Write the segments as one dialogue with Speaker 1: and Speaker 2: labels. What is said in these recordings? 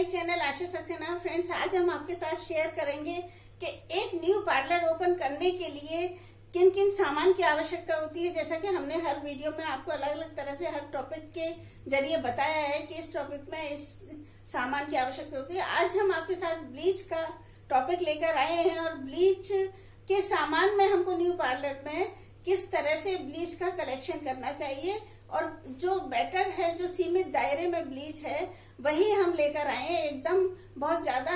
Speaker 1: Channel आशा Saxena. Friends, आज हम आपके साथ शेयर करेंगे कि एक न्यू पार्लर ओपन करने के लिए किन किन सामान की आवश्यकता होती है। जैसा कि हमने हर वीडियो में आपको अलग अलग तरह से हर टॉपिक के जरिए बताया है कि इस टॉपिक में इस सामान की आवश्यकता होती है। आज हम आपके साथ ब्लीच का टॉपिक लेकर आए हैं और ब्लीच के सामान में हमको न्यू पार्लर में किस तरह से ब्लीच का कलेक्शन करना चाहिए और जो बेटर है, जो सीमित दायरे में ब्लीच है, वही हम लेकर आए हैं। एकदम बहुत ज्यादा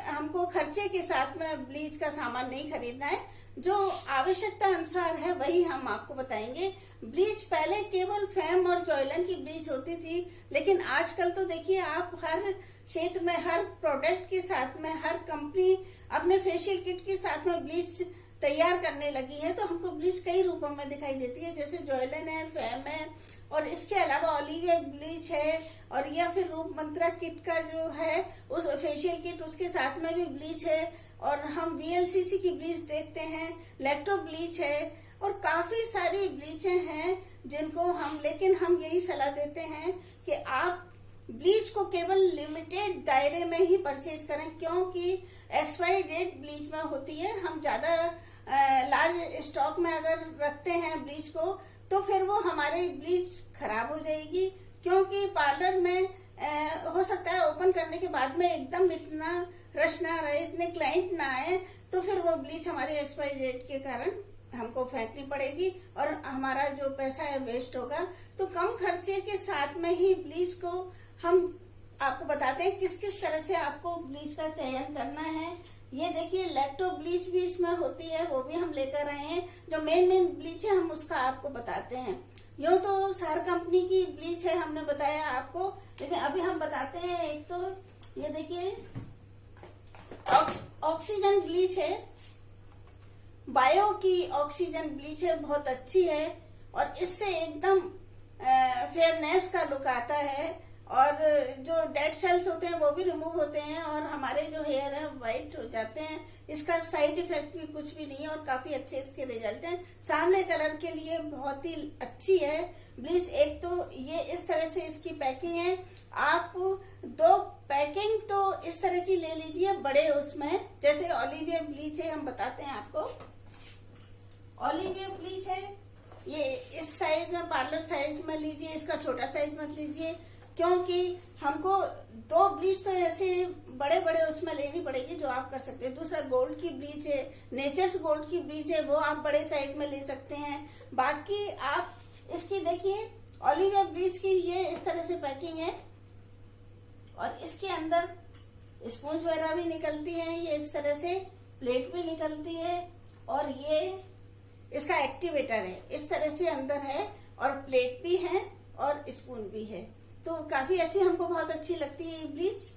Speaker 1: हमको खर्चे के साथ में ब्लीच का सामान नहीं खरीदना है। जो आवश्यकता अनुसार है वही हम आपको बताएंगे। ब्लीच पहले केवल फैम और जॉयलन की ब्लीच होती थी, लेकिन आजकल तो देखिए आप हर क्षेत्र में, हर प्रोडक्ट के साथ में, हर कंपनी अपने फेशियल किट के साथ में ब्लीच तैयार करने लगी है। तो हमको ब्लीच कई रूपों में दिखाई देती है, जैसे जॉयलन है, फैम है, और इसके अलावा ऑलिविया ब्लीच है, और या फिर रूप मंत्रा किट का जो है उस फेशियल किट, उसके साथ में भी ब्लीच है। और हम VLCC की ब्लीच देखते हैं, लैक्टो ब्लीच है, और काफी सारी ब्लीचें हैं जिनको लेकिन हम यही सलाह देते हैं कि आप ब्लीच को केवल लिमिटेड दायरे में ही परचेज करें, क्योंकि एक्सपायरी डेट ब्लीच में होती है। हम ज्यादा लार्ज स्टॉक में अगर रखते हैं ब्लीच को तो फिर वो हमारी ब्लीच खराब हो जाएगी, क्योंकि पार्लर में हो सकता है ओपन करने के बाद में एकदम इतना रश ना रहे, इतने क्लाइंट ना आए, तो फिर वो ब्लीच हमारी एक्सपायरी डेट के कारण हमको फेंकनी पड़ेगी और हमारा जो पैसा है वेस्ट होगा। तो कम खर्चे के साथ में ही ब्लीच को हम आपको बताते हैं किस किस तरह से आपको ब्लीच का चयन करना है। ये देखिए लैक्टो ब्लीच भी इसमें होती है, वो भी हम लेकर आए हैं। जो मेन ब्लीच है हम उसका आपको बताते हैं। यूँ तो हर कंपनी की ब्लीच है, हमने बताया आपको, लेकिन अभी हम बताते हैं। एक तो ये देखिए ऑक्सीजन ब्लीच है, बायो की ऑक्सीजन ब्लीच है, बहुत अच्छी है और इससे एकदम फेयरनेस का लुक आता है और जो डेड सेल्स होते हैं वो भी रिमूव होते हैं और हमारे जो हेयर है व्हाइट हो जाते हैं। इसका साइड इफेक्ट भी कुछ भी नहीं है और काफी अच्छे इसके रिजल्ट हैं। सामने कलर के लिए बहुत ही अच्छी है ब्लीच। एक तो ये इस तरह से इसकी पैकिंग है। आप दो पैकिंग तो इस तरह की ले लीजिए बड़े, उसमें जैसे ऑलिविया ब्लीच है, हम बताते हैं आपको। ऑलिविया ब्लीच है, ये इस साइज में, पार्लर साइज में लीजिए, इसका छोटा साइज मत लीजिए, क्योंकि हमको दो ब्लीच तो ऐसे बड़े बड़े उसमें लेनी पड़ेगी जो आप कर सकते हैं। दूसरा गोल्ड की ब्लीच है, नेचर्स गोल्ड की ब्लीच है, वो आप बड़े साइज में ले सकते हैं। बाकी आप इसकी देखिए ऑलिविया ब्लीच की ये इस तरह से पैकिंग है और इसके अंदर स्पूंज वगैरह भी निकलती है, ये इस तरह से प्लेट भी निकलती है और ये इसका एक्टिवेटर है, इस तरह से अंदर है और प्लेट भी है और स्पून भी है। तो काफी अच्छी, हमको बहुत अच्छी लगती है ये ब्लीच।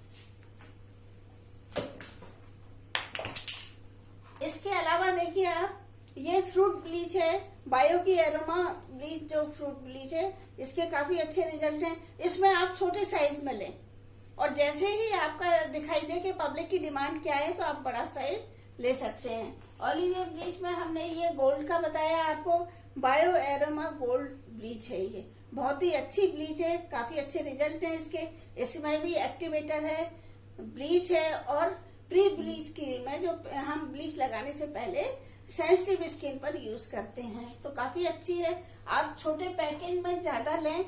Speaker 1: इसके अलावा देखिए आप, ये फ्रूट ब्लीच है, बायो की एरोमा ब्लीच, जो फ्रूट ब्लीच है, इसके काफी अच्छे रिजल्ट हैं। इसमें आप छोटे साइज में लें और जैसे ही आपका दिखाई दे कि पब्लिक की डिमांड क्या है तो आप बड़ा साइज ले सकते हैं। ऑलिविया ब्लीच में हमने ये गोल्ड का बताया आपको, बायो एरोमा गोल्ड ब्लीच है, ये बहुत ही अच्छी ब्लीच है, काफी अच्छे रिजल्ट हैं इसके। इसमें भी एक्टिवेटर है, ब्लीच है और प्री ब्लीच क्रीम है, जो हम ब्लीच लगाने से पहले सेंसिटिव स्किन पर यूज करते हैं। तो काफी अच्छी है। आप छोटे पैकेज में ज्यादा लें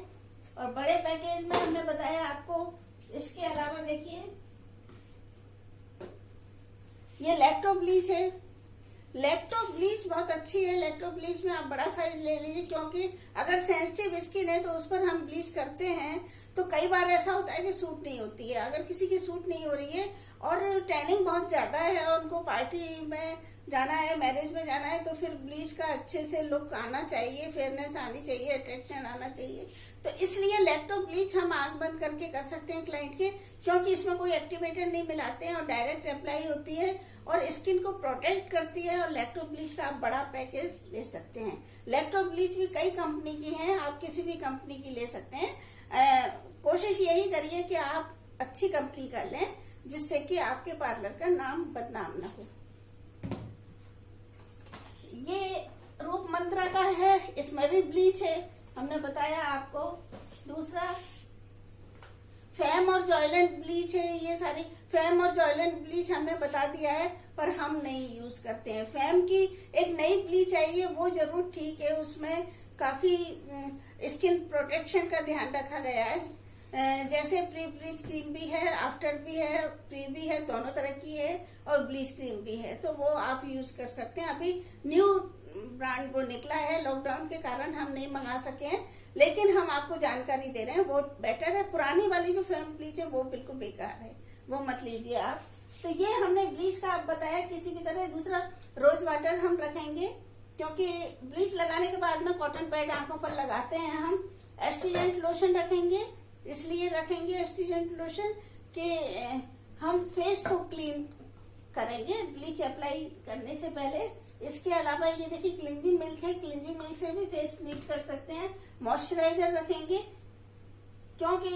Speaker 1: और बड़े पैकेज में हमने बताया आपको। इसके अलावा देखिए ये लैक्टो ब्लीच है, लैक्टो ब्लीच बहुत अच्छी है। लैक्टो ब्लीच में आप बड़ा साइज ले लीजिए, क्योंकि अगर सेंसिटिव स्किन है तो उस पर हम ब्लीच करते हैं तो कई बार ऐसा होता है कि सूट नहीं होती है। अगर किसी की सूट नहीं हो रही है और टैनिंग बहुत ज्यादा है और उनको पार्टी में जाना है, मैरिज में जाना है, तो फिर ब्लीच का अच्छे से लुक आना चाहिए, फेयरनेस आनी चाहिए, अट्रैक्शन आना चाहिए। तो इसलिए लैक्टो ब्लीच हम आंख बंद करके कर सकते हैं क्लाइंट के, क्योंकि इसमें कोई एक्टिवेटर नहीं मिलाते हैं और डायरेक्ट अप्लाई होती है और स्किन को प्रोटेक्ट करती है। और लैक्टो ब्लीच का आप बड़ा पैकेज ले सकते हैं। लैक्टो ब्लीच भी कई कंपनी की है, आप किसी भी कंपनी की ले सकते हैं। कोशिश यही करिए कि आप अच्छी कंपनी का लें, जिससे कि आपके पार्लर का नाम बदनाम ना हो। ये रूप मंत्रा का है, इसमें भी ब्लीच है, हमने बताया आपको। दूसरा फैम और और जॉयलेंट ब्लीच है, ये सारी फैम और जॉयलेंट ब्लीच हमने बता दिया है, पर हम नहीं यूज करते हैं। फैम की एक नई ब्लीच आई है, वो जरूर ठीक है, उसमें काफी स्किन प्रोटेक्शन का ध्यान रखा गया है। जैसे प्री ब्लीच क्रीम भी है, आफ्टर भी है, प्री भी है, दोनों तरह की है, और ब्लीच क्रीम भी है, तो वो आप यूज कर सकते हैं। अभी न्यू ब्रांड वो निकला है, लॉकडाउन के कारण हम नहीं मंगा सके हैं, लेकिन हम आपको जानकारी दे रहे हैं, वो बेटर है। पुरानी वाली जो फैम ब्लीच है वो बिल्कुल बेकार है, वो मत लीजिए आप। तो ये हमने ब्लीच का आप बताया किसी भी तरह। दूसरा, रोज वाटर हम रखेंगे, क्योंकि ब्लीच लगाने के बाद में कॉटन पैड आंखों पर लगाते हैं हम। एस्ट्रीजेंट लोशन रखेंगे, इसलिए रखेंगे एस्ट्रीजेंट लोशन कि हम फेस को क्लीन करेंगे ब्लीच अप्लाई करने से पहले। इसके अलावा ये देखिए क्लींजिंग मिल्क है, क्लींजिंग मिल्क से भी फेस नीट कर सकते हैं। मॉइस्चराइजर रखेंगे, क्योंकि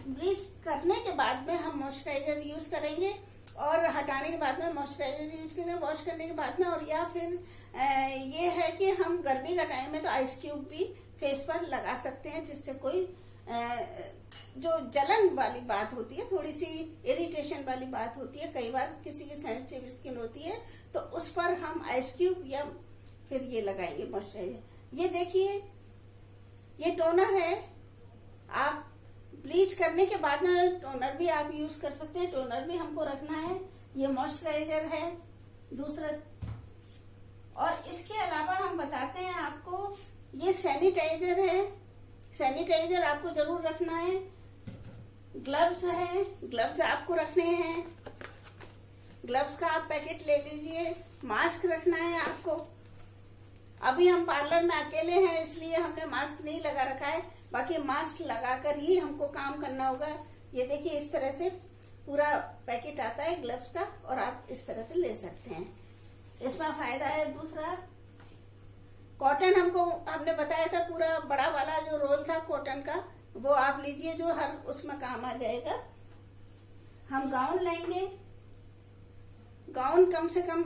Speaker 1: ब्लीच करने के बाद में हम मॉइस्चराइजर यूज करेंगे, और हटाने के बाद में मॉइस्चराइजर यूज करेंगे, वॉश करने के बाद में। और या फिर ये है कि हम गर्मी का टाइम है तो आइस क्यूब भी फेस पर लगा सकते हैं, जिससे कोई जो जलन वाली बात होती है, थोड़ी सी इरिटेशन वाली बात होती है, कई बार किसी की सेंसिटिव स्किन होती है, तो उस पर हम आइस क्यूब या फिर ये लगाएंगे मॉइस्चराइजर। ये देखिए, ये टोनर है, आप ब्लीच करने के बाद में टोनर भी आप यूज कर सकते हैं, टोनर भी हमको रखना है। ये मॉइस्चराइजर है दूसरा, और इसके अलावा हम बताते हैं आपको, ये सैनिटाइजर है, सैनिटाइजर आपको जरूर रखना है। ग्लव्स है, ग्लव्स आपको रखने हैं, ग्लव्स का आप पैकेट ले लीजिए। मास्क रखना है आपको। अभी हम पार्लर में अकेले हैं, इसलिए हमने मास्क नहीं लगा रखा है, बाकी मास्क लगाकर ही हमको काम करना होगा। ये देखिए, इस तरह से पूरा पैकेट आता है ग्लव्स का, और आप इस तरह से ले सकते हैं, इसमें फायदा है। दूसरा, कॉटन हमने बताया था, पूरा बड़ा वाला जो रोल था कॉटन का, वो आप लीजिए, जो हर उसमें काम आ जाएगा। हम गाउन लेंगे, गाउन कम से कम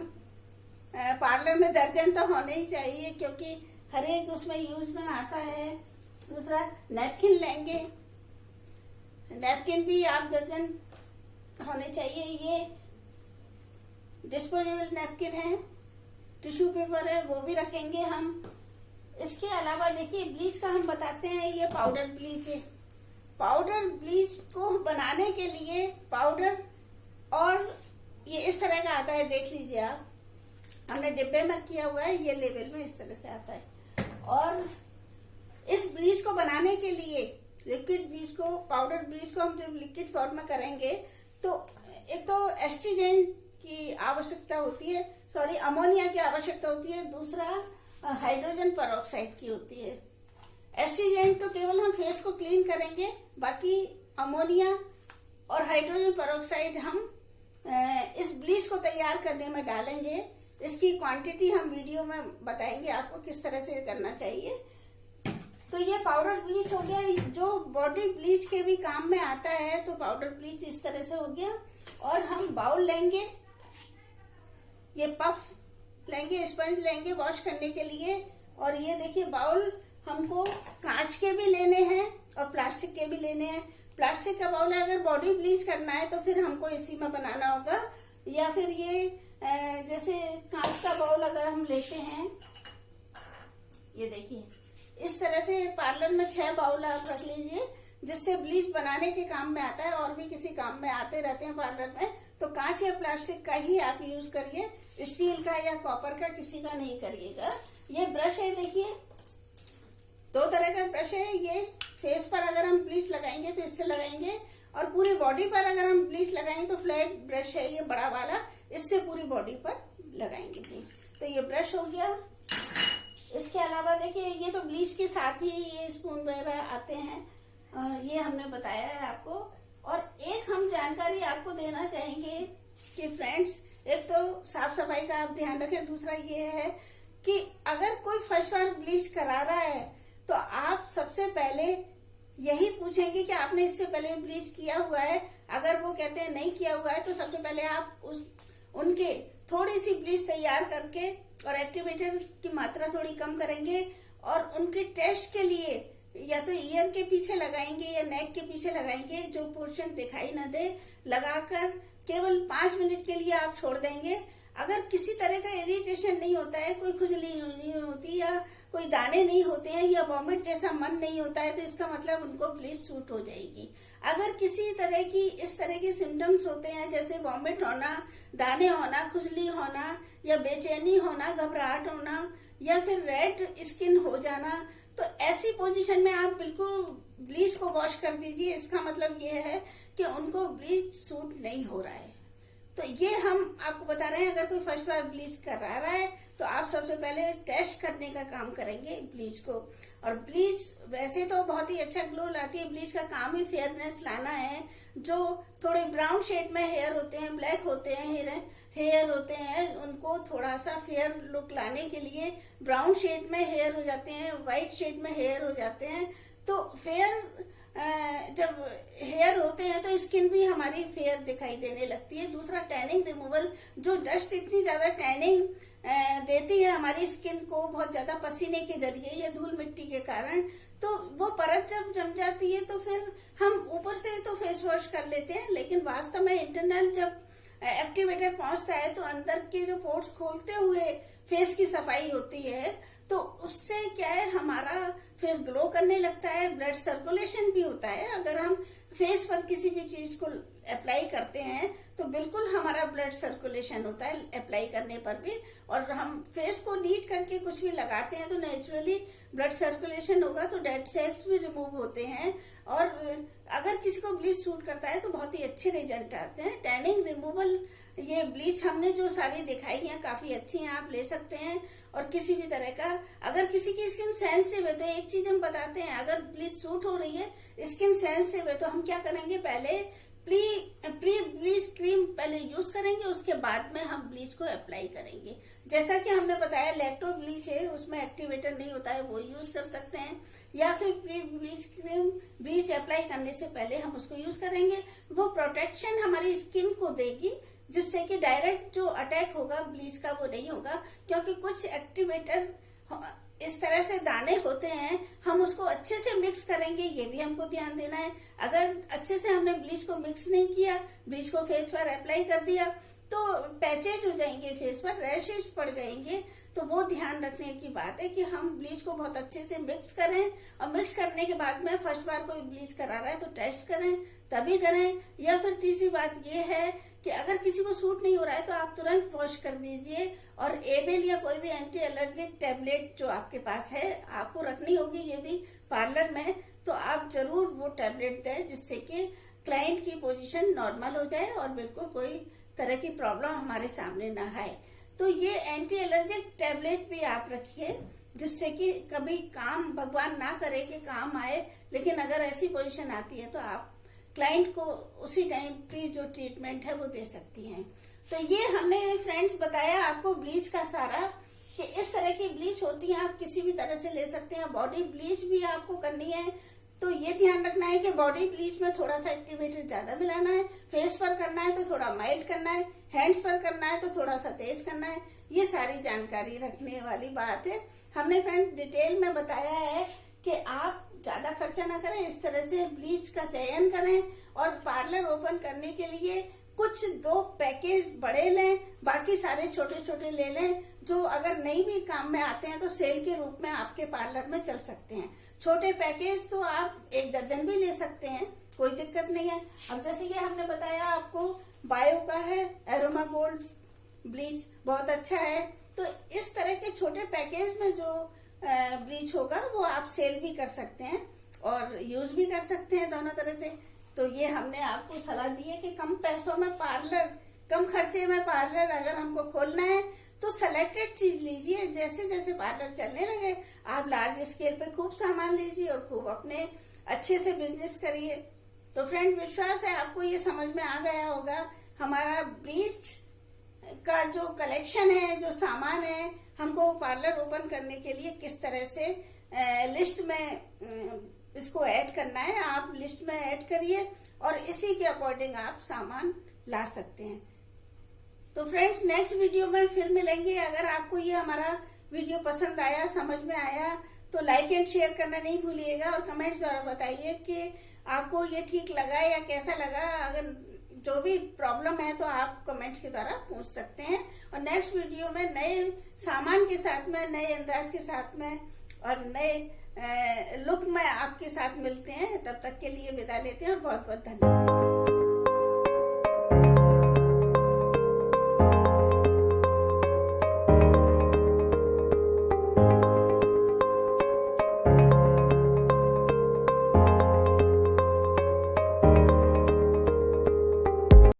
Speaker 1: पार्लर में दर्जन तो होने ही चाहिए, क्योंकि हर एक उसमें यूज में आता है। दूसरा, नैपकिन लेंगे, नैपकिन भी आप दर्जन होने चाहिए। ये डिस्पोजेबल नैपकिन है, टिश्यू पेपर है, वो भी रखेंगे हम। इसके अलावा देखिए, ब्लीच का हम बताते हैं, ये पाउडर ब्लीच है। पाउडर ब्लीच को बनाने के लिए पाउडर, और ये इस तरह का आता है, देख लीजिए आप, हमने डिब्बे में किया हुआ है, ये लेवल में इस तरह से आता है। और इस ब्लीच को बनाने के लिए, लिक्विड ब्लीच को, पाउडर ब्लीच को हम जब लिक्विड फॉर्म में करेंगे, तो एक तो एस्ट्रीजेंट की आवश्यकता होती है, सॉरी अमोनिया की आवश्यकता होती है। दूसरा, हाइड्रोजन पेरोक्साइड की होती है। एस्ट्रीजेंट तो केवल हम फेस को क्लीन करेंगे, बाकी अमोनिया और हाइड्रोजन पेरोक्साइड हम इस ब्लीच को तैयार करने में डालेंगे। इसकी क्वांटिटी हम वीडियो में बताएंगे आपको किस तरह से करना चाहिए। तो ये पाउडर ब्लीच हो गया, जो बॉडी ब्लीच के भी काम में आता है, तो पाउडर ब्लीच इस तरह से हो गया। और हम बाउल लेंगे, ये पफ लेंगे, स्पंज लेंगे वॉश करने के लिए। और ये देखिए, बाउल हमको कांच के भी लेने हैं और प्लास्टिक के भी लेने हैं। प्लास्टिक का बाउल है, अगर बॉडी ब्लीच करना है तो फिर हमको इसी में बनाना होगा, या फिर ये जैसे कांच का बाउल अगर हम लेते हैं, ये देखिए इस तरह से पार्लर में 6 बाउल आप रख लीजिए, जिससे ब्लीच बनाने के काम में आता है, और भी किसी काम में आते रहते हैं पार्लर में। तो कांच या प्लास्टिक का ही आप यूज करिए, स्टील का या कॉपर का किसी का नहीं करिएगा। ये ब्रश है, देखिए 2 तरह का ब्रश है। ये फेस पर अगर हम ब्लीच लगाएंगे तो इससे लगाएंगे, और पूरी बॉडी पर अगर हम ब्लीच लगाएंगे तो फ्लैट ब्रश है ये बड़ा वाला, इससे पूरी बॉडी पर लगाएंगे ब्लीच। तो ये ब्रश हो गया। इसके अलावा देखिए, ये तो ब्लीच के साथ ही ये स्पून वगैरह आते हैं, ये हमने बताया है आपको। और एक हम जानकारी आपको देना चाहेंगे कि फ्रेंड्स, एक तो साफ सफाई का आप ध्यान रखें, दूसरा ये है कि अगर कोई फर्स्ट बार ब्लीच करा रहा है तो आप सबसे पहले यही पूछेंगे कि आपने इससे पहले ब्लीच किया हुआ है। अगर वो कहते हैं नहीं किया हुआ है, तो सबसे पहले आप उनके थोड़ी सी ब्लीच तैयार करके और एक्टिवेटर की मात्रा थोड़ी कम करेंगे, और उनके टेस्ट के लिए या तो ईयर के पीछे लगाएंगे या नेक के पीछे लगाएंगे, जो पोर्शन दिखाई ना दे, लगाकर केवल 5 मिनट के लिए आप छोड़ देंगे। अगर किसी तरह का इरिटेशन नहीं होता है, कोई खुजली नहीं होती या कोई दाने नहीं होते हैं या वॉमिट जैसा मन नहीं होता है, तो इसका मतलब उनको ब्लीच सूट हो जाएगी। अगर किसी तरह की इस तरह के सिम्टम्स होते हैं, जैसे वॉमिट होना, दाने होना, खुजली होना या बेचैनी होना, घबराहट होना या फिर रेड स्किन हो जाना, तो ऐसी पोजीशन में आप बिल्कुल ब्लीच को वॉश कर दीजिए। इसका मतलब ये है कि उनको ब्लीच सूट नहीं हो रहा है। तो ये हम आपको बता रहे हैं, अगर कोई फर्स्ट बार ब्लीच करा रहा है तो आप सबसे पहले टेस्ट करने का काम करेंगे ब्लीच को। और ब्लीच वैसे तो बहुत ही अच्छा ग्लो लाती है, ब्लीच का काम ही फेयरनेस लाना है। जो थोड़े ब्राउन शेड में हेयर होते हैं, ब्लैक होते हैं हेयर होते हैं, उनको थोड़ा सा फेयर लुक लाने के लिए ब्राउन शेड में हेयर हो जाते हैं, व्हाइट शेड में हेयर हो जाते हैं। तो फेयर जब हेयर होते हैं तो स्किन भी हमारी फेयर दिखाई देने लगती है। दूसरा, टैनिंग रिमूवल, जो डस्ट इतनी ज्यादा टैनिंग देती है हमारी स्किन को बहुत ज्यादा पसीने के जरिए या धूल मिट्टी के कारण, तो वो परत जब जम जाती है तो फिर हम ऊपर से तो फेस वॉश कर लेते हैं, लेकिन वास्तव में इंटरनल जब एक्टिवेटर पहुंचता है तो अंदर के जो पोर्स खोलते हुए फेस की सफाई होती है, तो उससे क्या है, हमारा फेस ग्लो करने लगता है, ब्लड सर्कुलेशन भी होता है। अगर हम फेस पर किसी भी चीज को अप्लाई करते हैं तो बिल्कुल हमारा ब्लड सर्कुलेशन होता है अप्लाई करने पर भी, और हम फेस को नीट करके कुछ भी लगाते हैं तो नेचुरली ब्लड सर्कुलेशन होगा, तो डेड सेल्स भी रिमूव होते हैं। और अगर किसी को ब्लीच सूट करता है तो बहुत ही अच्छे रिजल्ट आते हैं। टैनिंग रिमूवल, ये ब्लीच हमने जो सारी दिखाई है काफी अच्छी हैं, आप ले सकते हैं। और किसी भी तरह का, अगर किसी की स्किन सेंसिटिव है तो एक चीज हम बताते हैं, अगर ब्लीच सूट हो रही है, स्किन सेंसिटिव है, तो हम क्या करेंगे, पहले प्री ब्लीच क्रीम पहले यूज करेंगे, उसके बाद में हम ब्लीच को अप्लाई करेंगे। जैसा कि हमने बताया लैक्टो ब्लीच है, उसमें एक्टिवेटर नहीं होता है, वो यूज कर सकते हैं। या फिर pre bleach cream bleach apply करने से पहले हम उसको यूज करेंगे, वो प्रोटेक्शन हमारी स्किन को देगी, जिससे कि डायरेक्ट जो अटैक होगा ब्लीच का वो नहीं होगा। क्योंकि कुछ एक्टिवेटर इस तरह से दाने होते हैं, हम उसको अच्छे से मिक्स करेंगे, ये भी हमको ध्यान देना है। अगर अच्छे से हमने ब्लीच को मिक्स नहीं किया, ब्लीच को फेस पर अप्लाई कर दिया, तो पैचेज हो जाएंगे फेस पर, रैशेज पड़ जाएंगे। तो वो ध्यान रखने की बात है कि हम ब्लीच को बहुत अच्छे से मिक्स करें, और मिक्स करने के बाद में फर्स्ट बार कोई ब्लीच करा रहा है तो टेस्ट करें, तभी करें। या फिर तीसरी बात ये है कि अगर किसी को सूट नहीं हो रहा है तो आप तुरंत वॉश कर दीजिए, और एबेल या कोई भी एंटी एलर्जिक टेबलेट जो आपके पास है, आपको रखनी होगी ये भी पार्लर में, तो आप जरूर वो टेबलेट दें, जिससे कि क्लाइंट की पोजीशन नॉर्मल हो जाए और बिल्कुल कोई तरह की प्रॉब्लम हमारे सामने ना आए। तो ये एंटी एलर्जिक टेबलेट भी आप रखिए, जिससे कि कभी काम, भगवान ना करे कि काम आए, लेकिन अगर ऐसी पोजीशन आती है तो आप क्लाइंट को उसी टाइम प्री जो ट्रीटमेंट है वो दे सकती हैं। तो ये हमने फ्रेंड्स बताया आपको ब्लीच का सारा, कि इस तरह की ब्लीच होती है, आप किसी भी तरह से ले सकते हैं। बॉडी ब्लीच भी आपको करनी है तो ये ध्यान रखना है कि बॉडी ब्लीच में थोड़ा सा एक्टिवेटर ज्यादा मिलाना है, फेस पर करना है तो थोड़ा माइल्ड करना है, हैंड्स पर करना है तो थोड़ा सा तेज करना है। ये सारी जानकारी रखने वाली बात है। हमने फ्रेंड डिटेल में बताया है कि आप ज्यादा खर्चा ना करें, इस तरह से ब्लीच का चयन करें, और पार्लर ओपन करने के लिए कुछ 2 पैकेज बड़े लें, बाकी सारे छोटे छोटे ले लें, जो अगर नहीं भी काम में आते हैं तो सेल के रूप में आपके पार्लर में चल सकते हैं। छोटे पैकेज तो आप 1 दर्जन भी ले सकते हैं, कोई दिक्कत नहीं है। अब जैसे कि हमने बताया आपको बायो का है, एरोमा गोल्ड ब्लीच बहुत अच्छा है, तो इस तरह के छोटे पैकेज में जो ब्लीच होगा वो आप सेल भी कर सकते हैं और यूज भी कर सकते हैं, दोनों तरह से। तो ये हमने आपको सलाह दी है कि कम पैसों में पार्लर, कम खर्चे में पार्लर अगर हमको खोलना है तो सेलेक्टेड चीज लीजिए। जैसे जैसे पार्लर चलने लगे आप लार्ज स्केल पे खूब सामान लीजिए और खूब अपने अच्छे से बिजनेस करिए। तो फ्रेंड, विश्वास है आपको ये समझ में आ गया होगा हमारा ब्लीच का जो कलेक्शन है, जो सामान है, हमको पार्लर ओपन करने के लिए किस तरह से लिस्ट में इसको ऐड करना है। आप लिस्ट में ऐड करिए और इसी के अकॉर्डिंग आप सामान ला सकते हैं। तो फ्रेंड्स, नेक्स्ट वीडियो में फिर मिलेंगे। अगर आपको ये हमारा वीडियो पसंद आया, समझ में आया, तो लाइक एंड शेयर करना नहीं भूलिएगा और कमेंट्स द्वारा बताइए कि आपको ये ठीक लगा या कैसा लगा। अगर जो भी प्रॉब्लम है तो आप कमेंट्स के द्वारा पूछ सकते हैं। और नेक्स्ट वीडियो में नए सामान के साथ में, नए अंदाज के साथ में और नए लुक में आपके साथ मिलते हैं। तब तक के लिए विदा लेते हैं और बहुत बहुत धन्यवाद।